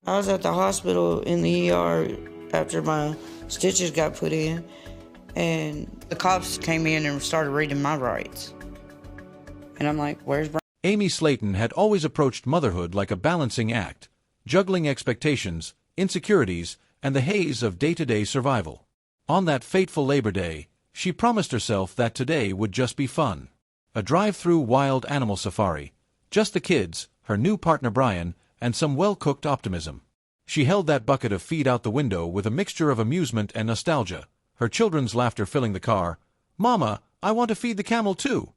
I was at the hospital in the ER after my stitches got put in, and the cops came in and started reading my rights. And I'm like, where's Brian? Amy Slayton had always approached motherhood like a balancing act, juggling expectations, insecurities, and the haze of day-to-day survival. On that fateful Labor Day, she promised herself that today would just be fun. A drive-through wild animal safari, just the kids, her new partner Brian, and some well-cooked optimism. She held that bucket of feed out the window with a mixture of amusement and nostalgia, her children's laughter filling the car. "Mama, I want to feed the camel too."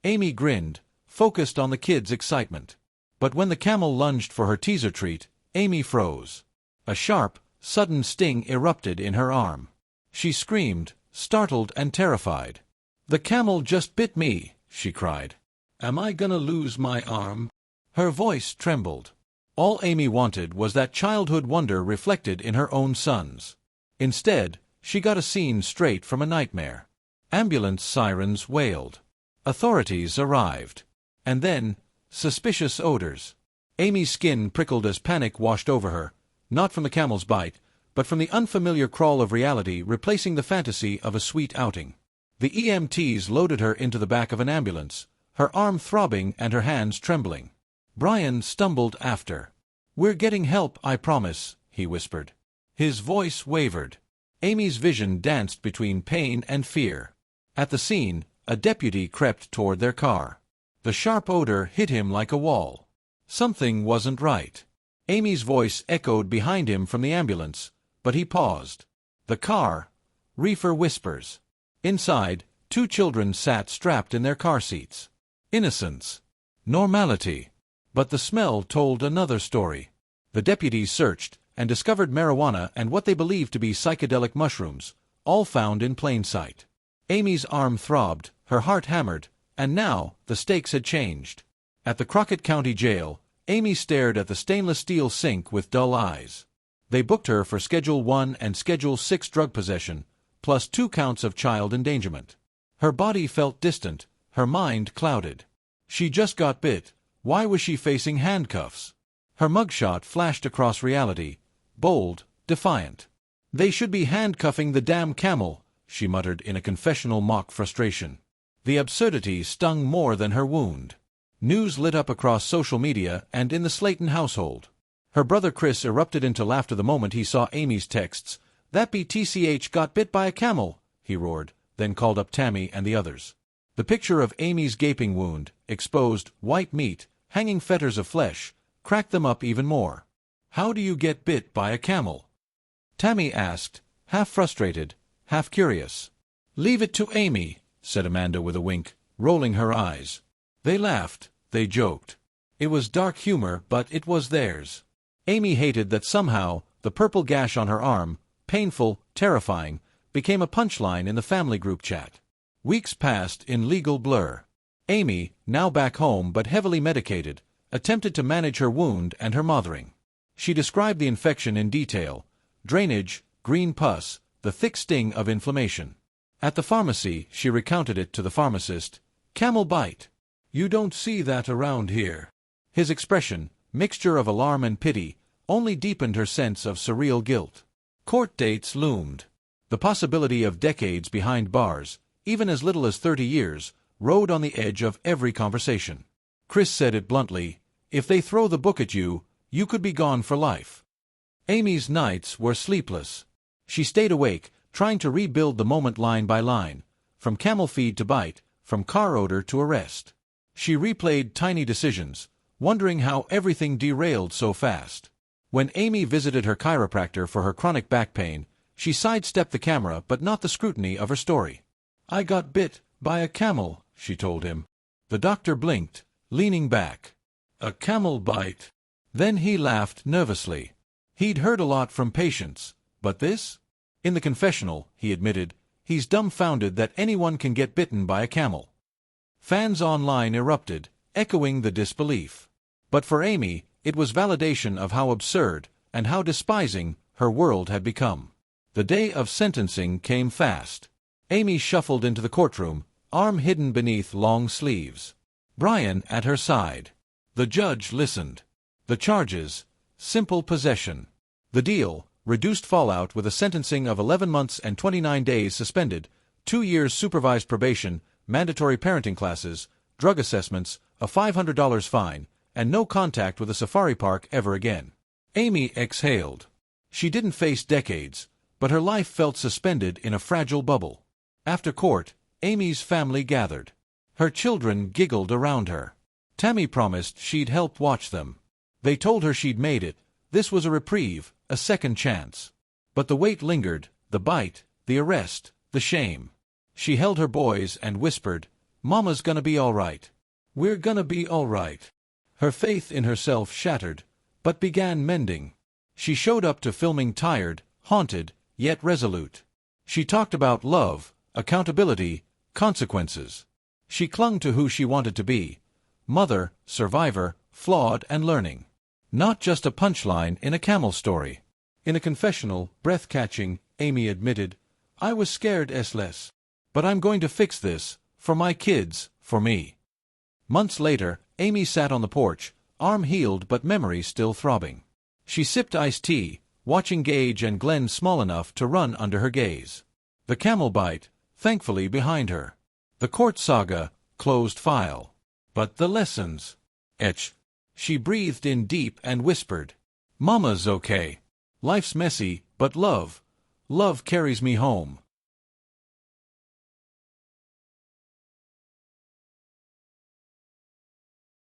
Amy grinned, focused on the kids' excitement. But when the camel lunged for her teaser treat, Amy froze. A sharp, sudden sting erupted in her arm. She screamed, startled and terrified. "The camel just bit me," she cried. "Am I gonna lose my arm?" Her voice trembled. All Amy wanted was that childhood wonder reflected in her own sons. Instead, she got a scene straight from a nightmare. Ambulance sirens wailed. Authorities arrived. And then, suspicious odors. Amy's skin prickled as panic washed over her, not from the camel's bite, but from the unfamiliar crawl of reality replacing the fantasy of a sweet outing. The EMTs loaded her into the back of an ambulance, her arm throbbing and her hands trembling. Brian stumbled after. "We're getting help, I promise," he whispered. His voice wavered. Amy's vision danced between pain and fear. At the scene, a deputy crept toward their car. The sharp odor hit him like a wall. Something wasn't right. Amy's voice echoed behind him from the ambulance, but he paused. The car. Reefer whispers. Inside, 2 children sat strapped in their car seats. Innocence. Normality. But the smell told another story. The deputies searched and discovered marijuana and what they believed to be psychedelic mushrooms, all found in plain sight. Amy's arm throbbed, her heart hammered, and now the stakes had changed. At the Crockett County Jail, Amy stared at the stainless steel sink with dull eyes. They booked her for Schedule 1 and Schedule 6 drug possession, plus 2 counts of child endangerment. Her body felt distant, her mind clouded. She just got bit. Why was she facing handcuffs? Her mugshot flashed across reality, bold, defiant. "They should be handcuffing the damn camel," she muttered in a confessional mock frustration. The absurdity stung more than her wound. News lit up across social media and in the Slayton household. Her brother Chris erupted into laughter the moment he saw Amy's texts. "That BTCH got bit by a camel," he roared, then called up Tammy and the others. The picture of Amy's gaping wound, exposed, white meat, hanging fetters of flesh, cracked them up even more. "How do you get bit by a camel?" Tammy asked, half frustrated, half curious. "Leave it to Amy," said Amanda with a wink, rolling her eyes. They laughed, they joked. It was dark humor, but it was theirs. Amy hated that somehow the purple gash on her arm, painful, terrifying, became a punchline in the family group chat. Weeks passed in legal blur. Amy, now back home but heavily medicated, attempted to manage her wound and her mothering. She described the infection in detail: drainage, green pus, the thick sting of inflammation. At the pharmacy, she recounted it to the pharmacist. "Camel bite. You don't see that around here." His expression, mixture of alarm and pity, only deepened her sense of surreal guilt. Court dates loomed. The possibility of decades behind bars, even as little as 30 years, rode on the edge of every conversation. Chris said it bluntly, "If they throw the book at you, you could be gone for life." Amy's nights were sleepless. She stayed awake, trying to rebuild the moment line by line, from camel feed to bite, from car odor to arrest. She replayed tiny decisions, wondering how everything derailed so fast. When Amy visited her chiropractor for her chronic back pain, she sidestepped the camera but not the scrutiny of her story. "I got bit by a camel," she told him. The doctor blinked, leaning back. "A camel bite?" Then he laughed nervously. He'd heard a lot from patients, but this? In the confessional, he admitted, he's dumbfounded that anyone can get bitten by a camel. Fans online erupted, echoing the disbelief. But for Amy, it was validation of how absurd and how despising her world had become. The day of sentencing came fast. Amy shuffled into the courtroom, arm hidden beneath long sleeves. Brian at her side. The judge listened. The charges, simple possession. The deal: reduced fallout with a sentencing of 11 months and 29 days suspended, 2 years supervised probation, mandatory parenting classes, drug assessments, a $500 fine, and no contact with a safari park ever again. Amy exhaled. She didn't face decades, but her life felt suspended in a fragile bubble. After court, Amy's family gathered. Her children giggled around her. Tammy promised she'd help watch them. They told her she'd made it. This was a reprieve, a second chance. But the weight lingered, the bite, the arrest, the shame. She held her boys and whispered, "Mama's gonna be all right. We're gonna be all right." Her faith in herself shattered, but began mending. She showed up to filming tired, haunted, yet resolute. She talked about love, accountability, consequences. She clung to who she wanted to be: mother, survivor, flawed and learning. Not just a punchline in a Camel story. In a confessional, breath-catching, Amy admitted, "I was scared less. But I'm going to fix this, for my kids, for me." Months later, Amy sat on the porch, arm healed but memory still throbbing. She sipped iced tea, watching Gage and Glenn small enough to run under her gaze. The Camel bite, thankfully behind her. The court saga, closed file. But the lessons. Etch. She breathed in deep and whispered, "Mama's okay. Life's messy, but love carries me home."